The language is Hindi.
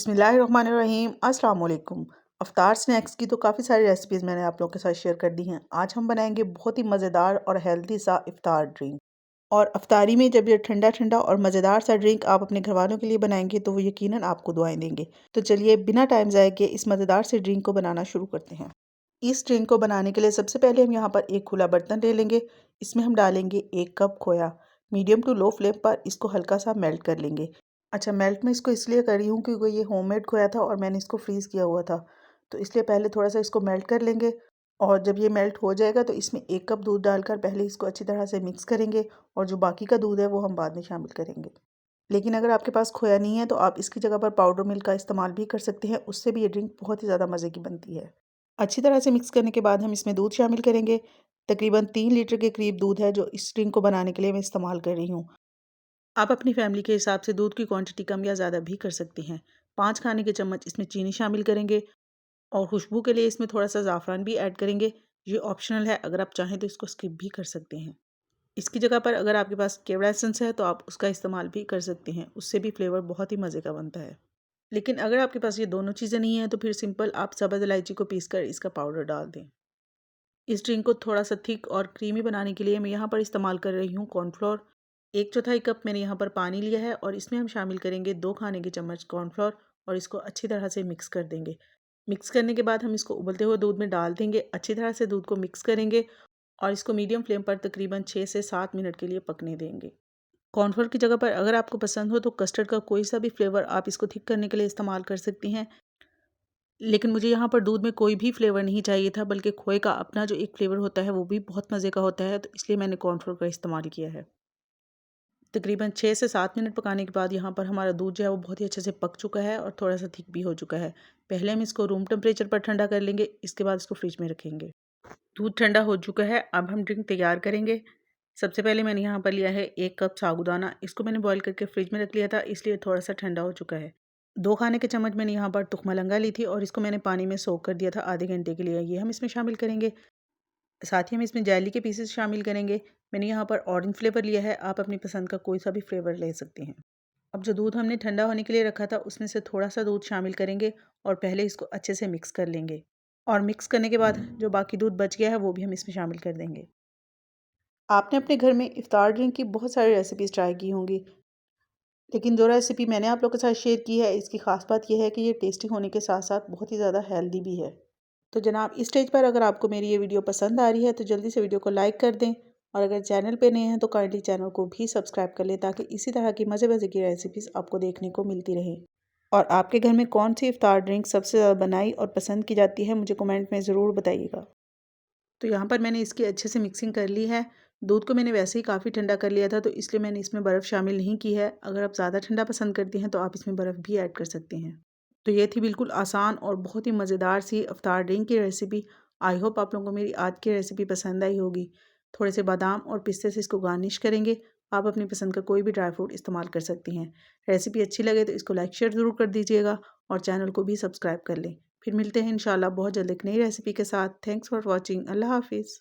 बिस्मिल्लाहिर्रहमानिर्रहीम अस्सलाम वालेकुम। अफ्तार स्नैक्स की तो काफ़ी सारी रेसिपीज़ मैंने आप लोगों के साथ शेयर कर दी हैं। आज हम बनाएंगे बहुत ही मज़ेदार और हेल्दी सा इफ्तार ड्रिंक। और अफ्तारी में जब ये ठंडा ठंडा और मज़ेदार सा ड्रिंक आप अपने घरवालों के लिए बनाएंगे तो वो यकीनन आपको दुआएं देंगे। तो चलिए बिना टाइम ज़ाया किए इस मज़ेदार से ड्रिंक को बनाना शुरू करते हैं। इस ड्रिंक को बनाने के लिए सबसे पहले हम यहाँ पर एक खुला बर्तन ले लेंगे। इसमें हम डालेंगे 1 कप खोया। मीडियम टू लो फ्लेम पर इसको हल्का सा मेल्ट कर लेंगे। अच्छा, मेल्ट मैं इसको इसलिए कर रही हूँ क्योंकि ये होममेड खोया था और मैंने इसको फ्रीज़ किया हुआ था, तो इसलिए पहले थोड़ा सा इसको मेल्ट कर लेंगे। और जब ये मेल्ट हो जाएगा तो इसमें 1 कप दूध डालकर पहले इसको अच्छी तरह से मिक्स करेंगे और जो बाकी का दूध है वो हम बाद में शामिल करेंगे। लेकिन अगर आपके पास खोया नहीं है तो आप इसकी जगह पर पाउडर मिल्क का इस्तेमाल भी कर सकते हैं, उससे भी ये ड्रिंक बहुत ही ज़्यादा मज़े की बनती है। अच्छी तरह से मिक्स करने के बाद हम इसमें दूध शामिल करेंगे। तकरीबन 3 लीटर के करीब दूध है जो इस ड्रिंक को बनाने के लिए मैं इस्तेमाल कर रही हूँ। आप अपनी फैमिली के हिसाब से दूध की क्वांटिटी कम या ज़्यादा भी कर सकती हैं। 5 खाने के चम्मच इसमें चीनी शामिल करेंगे और खुशबू के लिए इसमें थोड़ा सा ज़ाफ़रान भी ऐड करेंगे। ये ऑप्शनल है, अगर आप चाहें तो इसको स्किप भी कर सकते हैं। इसकी जगह पर अगर आपके पास केवड़ा एसेंस है तो आप उसका इस्तेमाल भी कर सकते हैं, उससे भी फ्लेवर बहुत ही मज़े का बनता है। लेकिन अगर आपके पास ये दोनों चीज़ें नहीं हैं तो फिर सिंपल आप सब्ज़ इलायची को पीस कर इसका पाउडर डाल दें। इस ड्रिंक को थोड़ा सा थिक और क्रीमी बनाने के लिए मैं यहाँ पर इस्तेमाल कर रही हूँ कॉर्नफ्लोर। 1/4 कप मैंने यहाँ पर पानी लिया है और इसमें हम शामिल करेंगे 2 खाने के चम्मच कॉर्नफ्लोर और इसको अच्छी तरह से मिक्स कर देंगे। मिक्स करने के बाद हम इसको उबलते हुए दूध में डाल देंगे। अच्छी तरह से दूध को मिक्स करेंगे और इसको मीडियम फ्लेम पर तकरीबन 6 से 7 मिनट के लिए पकने देंगे। कॉर्नफ्लोर की जगह पर अगर आपको पसंद हो तो कस्टर्ड का कोई सा भी फ्लेवर आप इसको थिक करने के लिए इस्तेमाल कर सकती हैं। लेकिन मुझे यहाँ पर दूध में कोई भी फ्लेवर नहीं चाहिए था, बल्कि खोए का अपना जो एक फ्लेवर होता है वो भी बहुत मज़े का होता है, तो इसलिए मैंने कॉर्नफ्लोर का इस्तेमाल किया है। तकरीबन 6 से 7 मिनट पकाने के बाद यहाँ पर हमारा दूध जो है वो बहुत ही अच्छे से पक चुका है और थोड़ा सा थिक भी हो चुका है। पहले हम इसको रूम टेम्परेचर पर ठंडा कर लेंगे, इसके बाद इसको फ्रिज में रखेंगे। दूध ठंडा हो चुका है, अब हम ड्रिंक तैयार करेंगे। सबसे पहले मैंने यहाँ पर लिया है 1 कप साबूदाना। इसको मैंने बॉईल करके फ्रिज में रख लिया था, इसलिए थोड़ा सा ठंडा हो चुका है। 2 खाने के चम्मच मैंने यहाँ पर तुखमलंगा ली थी और इसको मैंने पानी में सोक कर दिया था आधे घंटे के लिए। ये हम इसमें शामिल करेंगे। साथ ही हम इसमें जेली के पीसेस शामिल करेंगे। मैंने यहाँ पर ऑरेंज फ्लेवर लिया है, आप अपनी पसंद का कोई सा भी फ्लेवर ले सकते हैं। अब जो दूध हमने ठंडा होने के लिए रखा था उसमें से थोड़ा सा दूध शामिल करेंगे और पहले इसको अच्छे से मिक्स कर लेंगे। और मिक्स करने के बाद जो बाकी दूध बच गया है वो भी हम इसमें शामिल कर देंगे। आपने अपने घर में इफ्तार ड्रिंक की बहुत सारी रेसिपीज़ ट्राई की होंगी, लेकिन जो रेसिपी मैंने आप लोगों के साथ शेयर की है इसकी ख़ास बात यह है कि ये टेस्टी होने के साथ साथ बहुत ही ज़्यादा हेल्दी भी है। तो जनाब, इस स्टेज पर अगर आपको मेरी ये वीडियो पसंद आ रही है तो जल्दी से वीडियो को लाइक कर दें और अगर चैनल पे नए हैं तो काइंडली चैनल को भी सब्सक्राइब कर लें ताकि इसी तरह की मज़े मज़े की रेसिपीज़ आपको देखने को मिलती रहे। और आपके घर में कौन सी इफ्तार ड्रिंक सबसे ज़्यादा बनाई और पसंद की जाती है मुझे कमेंट में ज़रूर बताइएगा। तो यहाँ पर मैंने इसकी अच्छे से मिक्सिंग कर ली है। दूध को मैंने वैसे ही काफ़ी ठंडा कर लिया था तो इसलिए मैंने इसमें बर्फ़ शामिल नहीं की है। अगर आप ज़्यादा ठंडा पसंद करती हैं तो आप इसमें बर्फ़ भी ऐड कर सकते हैं। तो ये थी बिल्कुल आसान और बहुत ही मज़ेदार सी अफ्तार ड्रिंक की रेसिपी। आई होप आप लोगों को मेरी आज की रेसिपी पसंद आई होगी। थोड़े से बादाम और पिस्ते से इसको गार्निश करेंगे। आप अपनी पसंद का कोई भी ड्राई फ्रूट इस्तेमाल कर सकती हैं। रेसिपी अच्छी लगे तो इसको लाइक शेयर ज़रूर कर दीजिएगा और चैनल को भी सब्सक्राइब कर लें। फिर मिलते हैं इंशाल्लाह बहुत जल्द एक नई रेसिपी के साथ। Thanks for watching. अल्लाह हाफिज़।